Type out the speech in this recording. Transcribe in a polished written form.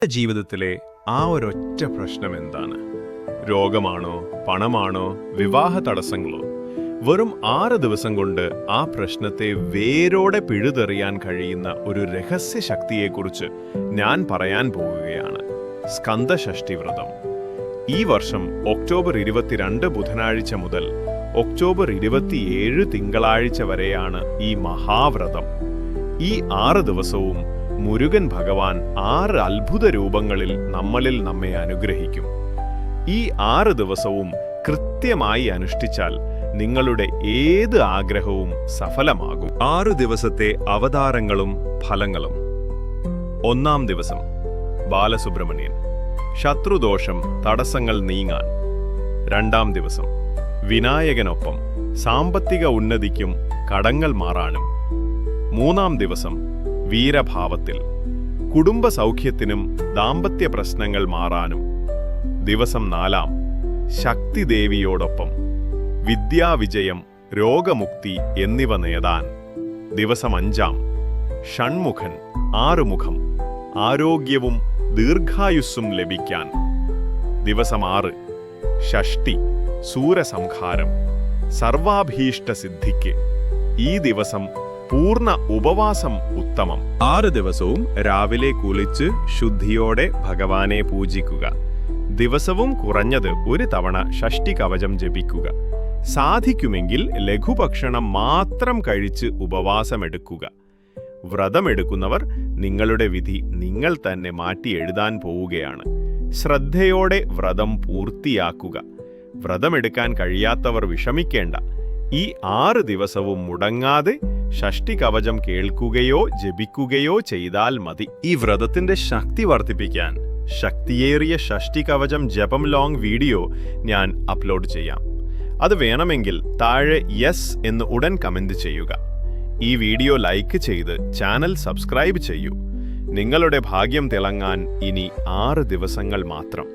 ജീവിതത്തിലെ ആ ഒരൊറ്റ പ്രശ്നം എന്താണ്? രോഗമാണോ, പണമാണോ, വിവാഹ തടസ്സങ്ങളോ? വെറും 6 ദിവസം കൊണ്ട് ആ പ്രശ്നത്തെ വേരോടെ പിഴുതെറിയാൻ കഴിയുന്ന ഒരു രഹസ്യ ശക്തിയെക്കുറിച്ച് ഞാൻ പറയാൻ പോകുകയാണ്. സ്കന്ദഷഷ്ഠി വ്രതം. ഈ വർഷം ഒക്ടോബർ 22 ബുധനാഴ്ച മുതൽ ഒക്ടോബർ 27 തിങ്കളാഴ്ച വരെയാണ് ഈ മഹാവ്രതം. ഈ 6 ദിവസവും മുരുകൻ ഭഗവാൻ 6 അത്ഭുത രൂപങ്ങളിൽ നമ്മെ അനുഗ്രഹിക്കും. ഈ 6 ദിവസവും കൃത്യമായി അനുഷ്ഠിച്ചാൽ നിങ്ങളുടെ ഏത് ആഗ്രഹവും സഫലമാകും. 6 ദിവസത്തെ അവതാരങ്ങളും ഫലങ്ങളും. 1-ാം ദിവസം ബാലസുബ്രഹ്മണ്യൻ. ശത്രുദോഷം, തടസ്സങ്ങൾ നീങ്ങാൻ. 2-ാം ദിവസം വിനായകനൊപ്പം സാമ്പത്തിക ഉന്നതിക്കും കടങ്ങൾ മാറാനും. 3-ാം ദിവസം വീരഭാവത്തിൽ കുടുംബ സൗഖ്യത്തിനും ദാമ്പത്യ പ്രശ്നങ്ങൾ മാറാനും. ദിവസം 4-ാം ശക്തിദേവിയോടൊപ്പം വിദ്യാവിജയം, രോഗമുക്തി എന്നിവ നേടാൻ. ദിവസം 5-ാം ഷൺമുഖൻ, 6 മുഖം, ആരോഗ്യവും ദീർഘായുസ്സും ലഭിക്കാൻ. ദിവസം 6 ഷഷ്ഠി സൂരസംഹാരം, സർവാഭീഷ്ട സിദ്ധിക്ക്. ഈ ദിവസം പൂർണ്ണ ഉപവാസം ഉത്തമം. 6 ദിവസവും രാവിലെ കുളിച്ച് ശുദ്ധിയോടെ ഭഗവാനെ പൂജിക്കുക. ദിവസവും കുറഞ്ഞത് 1 തവണ ഷഷ്ഠി കവചം ജപിക്കുക. സാധിക്കുമെങ്കിൽ ലഘുഭക്ഷണം മാത്രം കഴിച്ച് ഉപവാസമെടുക്കുക. വ്രതമെടുക്കുന്നവർ നിങ്ങളുടെ വിധി നിങ്ങൾ തന്നെ മാറ്റി എഴുതാൻ പോവുകയാണ്. ശ്രദ്ധയോടെ വ്രതം പൂർത്തിയാക്കുക. വ്രതമെടുക്കാൻ കഴിയാത്തവർ വിഷമിക്കേണ്ട. ഈ 6 ദിവസവും മുടങ്ങാതെ ഷഷ്ഠി കവചം കേൾക്കുകയോ ജപിക്കുകയോ ചെയ്താൽ മതി. ഈ വ്രതത്തിന്റെ ശക്തി വർദ്ധിപ്പിക്കാൻ ശക്തിയേറിയ ഷഷ്ഠി കവചം ജപം ലോങ് വീഡിയോ ഞാൻ അപ്ലോഡ് ചെയ്യാം. അത് വേണമെങ്കിൽ താഴെ യെസ് എന്ന് ഉടൻ കമന്റ് ചെയ്യുക. ഈ വീഡിയോ ലൈക്ക് ചെയ്ത് ചാനൽ സബ്സ്ക്രൈബ് ചെയ്യൂ. നിങ്ങളുടെ ഭാഗ്യം തിളങ്ങാൻ ഇനി 6 ദിവസങ്ങൾ മാത്രം.